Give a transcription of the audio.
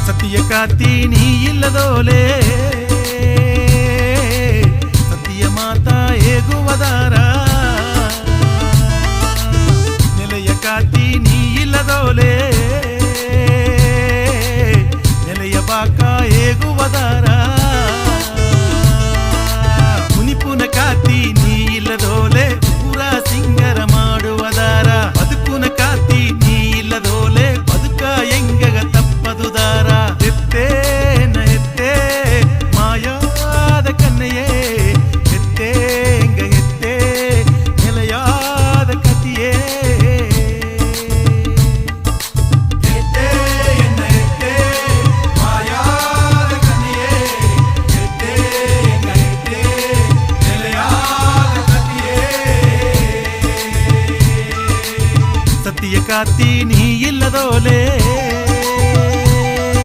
ಸತಿಯ ಕಾತಿ ನೀ ಇಲ್ಲದೋಲೆ ಸತಿಯ ಮಾತಾ ಹೇಗುವದಾರ ನೆಲೆಯ ಕಾತಿ ನೀ ಇಲ್ಲದೋಲೆ ನೆಲೆಯ ಬಾಕ ಹೇಗುವದಾರ ಮುನಿಪುನ ಕಾತಿ ನೀ ಇಲ್ಲದೋಲೆ ಪೂರ ಸಿಂಗರ ಮಾಡುವದಾರ ಬದುಕುನ ಕಾತಿ ನೀ ಇಲ್ಲದೋಲೆ ಬದುಕ ಹೆಂಗಗ ತಪ್ಪದುದಾರ ಎತ್ತೇ ನ ಎತ್ತೇ ಮಾಯಾದ ಕನ್ನೆಯೇ ಎತ್ತೇ ಹೆಂಗ ಎತ್ತೇ ನೆಲೆಯಾದ ಕತಿಯೇ ಎತ್ತೇ ಎನ್ನ ಎತ್ತೇ ಮಾಯಾದ ಕನ್ನೆಯೇ ಎತ್ತೇ ಹೆಂಗ ಎತ್ತೇ ನೆಲೆಯಾದ ಕತಿಯೇ ಸತಿಯ ಕಾತಿ ನೀ ಇಲ್ಲದೋಲೆ